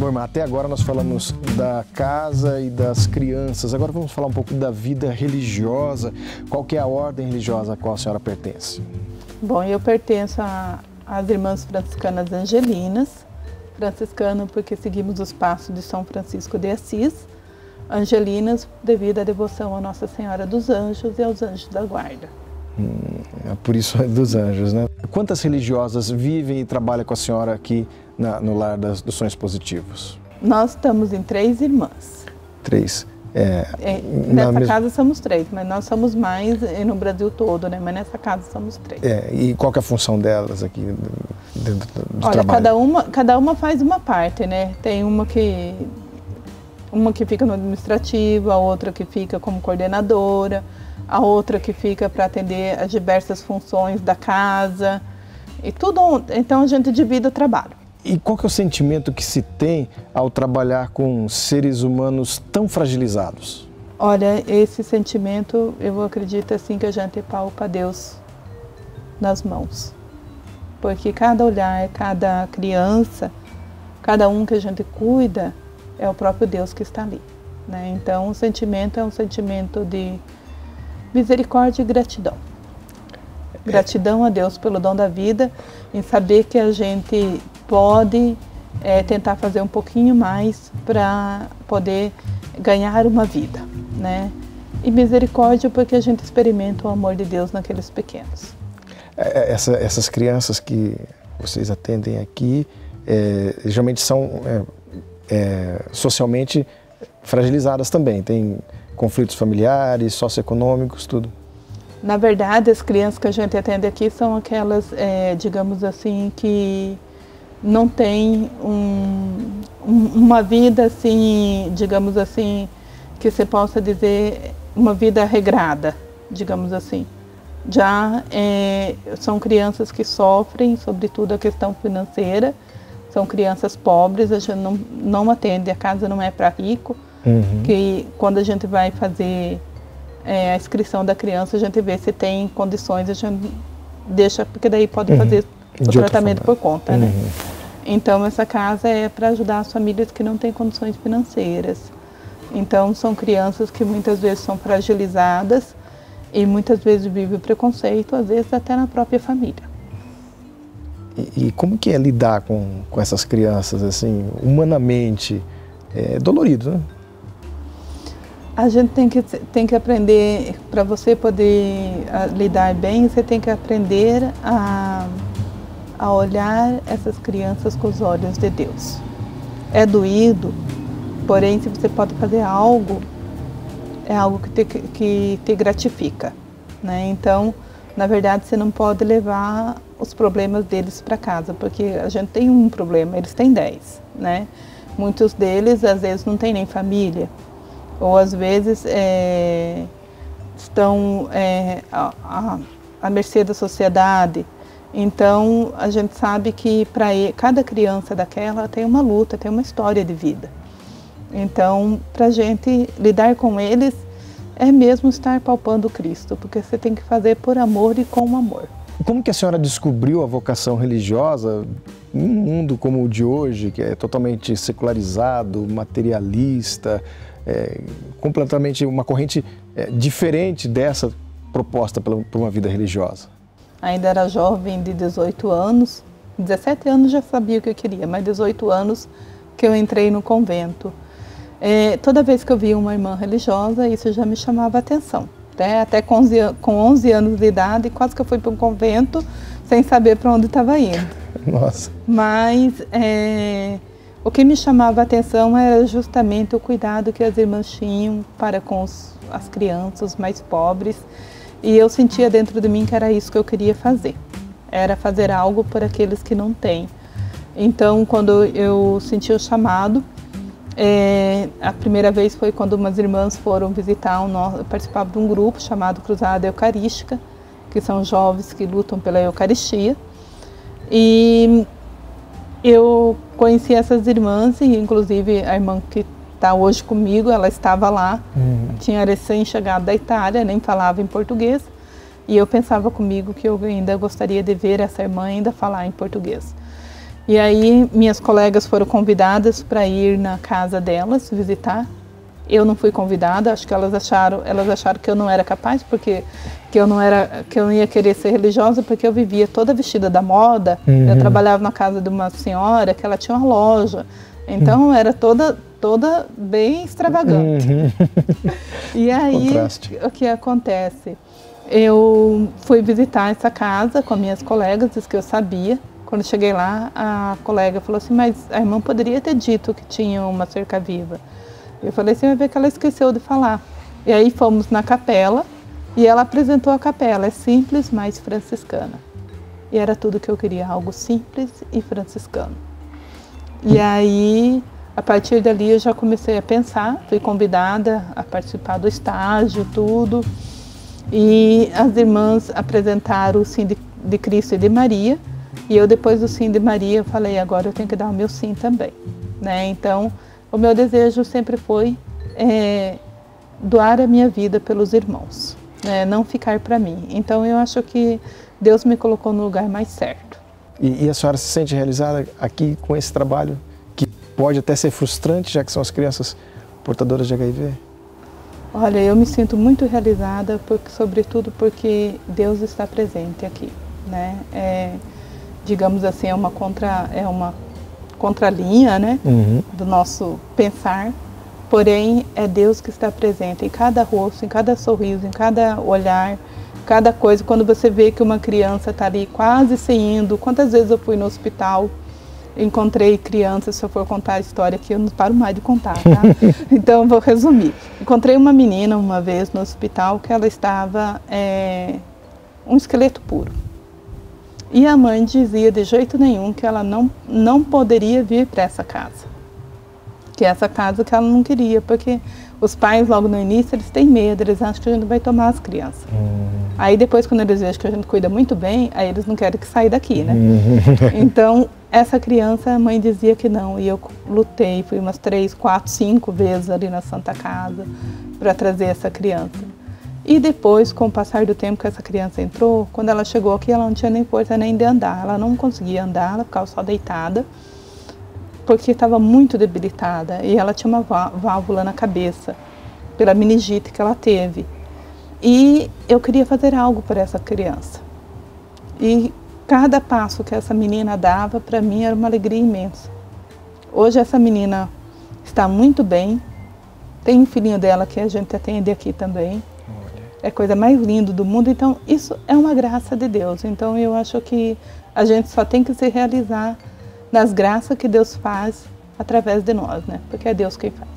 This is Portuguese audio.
Bom, irmã, até agora nós falamos da casa e das crianças. Agora vamos falar um pouco da vida religiosa. Qual que é a ordem religiosa a qual a senhora pertence? Bom, eu pertenço às Irmãs Franciscanas Angelinas. Franciscano porque seguimos os passos de São Francisco de Assis. Angelinas devido à devoção a Nossa Senhora dos Anjos e aos Anjos da Guarda. Por isso é dos anjos, né? Quantas religiosas vivem e trabalham com a senhora aqui no lar dos sonhos positivos? Nós estamos em 3 irmãs. 3. Nessa casa somos 3, mas nós somos mais no Brasil todo, né? Mas nessa casa somos 3. E qual que é a função delas aqui dentro do Olha, trabalho? cada uma faz uma parte, né? Tem uma que fica no administrativo, a outra que fica como coordenadora, a outra que fica para atender as diversas funções da casa e tudo. Então a gente divide o trabalho. E qual que é o sentimento que se tem ao trabalhar com seres humanos tão fragilizados? Olha, esse sentimento, eu acredito assim que a gente palpa Deus nas mãos. Porque cada olhar, cada criança, cada um que a gente cuida, é o próprio Deus que está ali, né? Então o sentimento é um sentimento de misericórdia e gratidão. Gratidão a Deus pelo dom da vida, em saber que a gente pode tentar fazer um pouquinho mais para poder ganhar uma vida, né? E misericórdia porque a gente experimenta o amor de Deus naqueles pequenos. Essas crianças que vocês atendem aqui, geralmente são socialmente fragilizadas também, tem conflitos familiares, socioeconômicos, tudo. Na verdade, as crianças que a gente atende aqui são aquelas, digamos assim, que não têm uma vida assim, digamos assim, que você possa dizer, uma vida regrada, digamos assim. Já são crianças que sofrem, sobretudo a questão financeira, são crianças pobres, a gente não atende, a casa não é para rico, que quando a gente vai fazer a inscrição da criança, a gente vê se tem condições, a gente deixa, porque daí pode fazer o tratamento por conta, né? Então essa casa é para ajudar as famílias que não têm condições financeiras. Então são crianças que muitas vezes são fragilizadas e muitas vezes vivem o preconceito, às vezes até na própria família. E como que é lidar com essas crianças, assim, humanamente? É dolorido, né? A gente tem que aprender, para você poder lidar bem, você tem que aprender a olhar essas crianças com os olhos de Deus. É doído, porém, se você pode fazer algo, é algo que te gratifica, né? Então, na verdade, você não pode levar os problemas deles para casa, porque a gente tem um problema, eles têm 10, né? Muitos deles, às vezes, não têm nem família, ou às vezes estão à mercê da sociedade. Então, a gente sabe que para cada criança daquela tem uma luta, tem uma história de vida. Então, para a gente lidar com eles, é mesmo estar palpando Cristo, porque você tem que fazer por amor e com amor. Como que a senhora descobriu a vocação religiosa num mundo como o de hoje, que é totalmente secularizado, materialista, completamente uma corrente diferente dessa proposta por uma vida religiosa? Ainda era jovem de 18 anos, 17 anos já sabia o que eu queria, mas 18 anos que eu entrei no convento. Toda vez que eu via uma irmã religiosa, isso já me chamava a atenção. Até com 11 anos de idade, quase que eu fui para um convento sem saber para onde estava indo. Nossa. Mas o que me chamava a atenção era justamente o cuidado que as irmãs tinham para com as crianças mais pobres. E eu sentia dentro de mim que era isso que eu queria fazer. Era fazer algo por aqueles que não têm. Então, quando eu senti o chamado, a primeira vez foi quando umas irmãs foram visitar, eu participava de um grupo chamado Cruzada Eucarística, que são jovens que lutam pela Eucaristia. E eu conheci essas irmãs, e inclusive a irmã que está hoje comigo, ela estava lá, tinha recém-chegado da Itália, nem falava em português, e eu pensava comigo que eu ainda gostaria de ver essa irmã ainda falar em português. E aí minhas colegas foram convidadas para ir na casa delas visitar. Eu não fui convidada, acho que elas acharam que eu não era capaz, porque que eu não ia querer ser religiosa, porque eu vivia toda vestida da moda. Eu trabalhava na casa de uma senhora que ela tinha uma loja, então era toda bem extravagante. E aí, Contraste. o que acontece? Eu fui visitar essa casa com minhas colegas, disse que eu sabia. Quando cheguei lá, a colega falou assim, mas a irmã poderia ter dito que tinha uma cerca-viva. Eu falei assim, vai ver que ela esqueceu de falar. E aí fomos na capela e ela apresentou a capela. É simples, mas franciscana. E era tudo que eu queria, algo simples e franciscano. E aí, a partir dali eu já comecei a pensar, fui convidada a participar do estágio, tudo. E as irmãs apresentaram o sim de Cristo e de Maria. E eu, depois do sim de Maria, falei, agora eu tenho que dar o meu sim também, né? Então, o meu desejo sempre foi doar a minha vida pelos irmãos, né? Não ficar para mim. Então, eu acho que Deus me colocou no lugar mais certo. E a senhora se sente realizada aqui com esse trabalho, que pode até ser frustrante, já que são as crianças portadoras de HIV? Olha, eu me sinto muito realizada, sobretudo porque Deus está presente aqui, né? Digamos assim, é uma contralinha, né, do nosso pensar, porém é Deus que está presente em cada rosto, em cada sorriso, em cada olhar, cada coisa. Quando você vê que uma criança está ali quase se indo, quantas vezes eu fui no hospital, encontrei crianças, se eu for contar a história aqui, eu não paro mais de contar, tá? Então, vou resumir. Encontrei uma menina uma vez no hospital que ela estava um esqueleto puro. E a mãe dizia de jeito nenhum que ela não poderia vir para essa casa. Que é essa casa que ela não queria, porque os pais logo no início eles têm medo, eles acham que a gente vai tomar as crianças. Aí depois, quando eles veem que a gente cuida muito bem, aí eles não querem que saia daqui, né? Então, essa criança, a mãe dizia que não, e eu lutei, fui umas 3, 4, 5 vezes ali na Santa Casa para trazer essa criança. E depois, com o passar do tempo que essa criança entrou, quando ela chegou aqui, ela não tinha nem força nem de andar. Ela não conseguia andar, ela ficava só deitada, porque estava muito debilitada. E ela tinha uma válvula na cabeça, pela meningite que ela teve. E eu queria fazer algo para essa criança. E cada passo que essa menina dava, para mim, era uma alegria imensa. Hoje essa menina está muito bem. Tem um filhinho dela que a gente atende aqui também. É a coisa mais linda do mundo, então isso é uma graça de Deus. Então eu acho que a gente só tem que se realizar nas graças que Deus faz através de nós, né? Porque é Deus quem faz.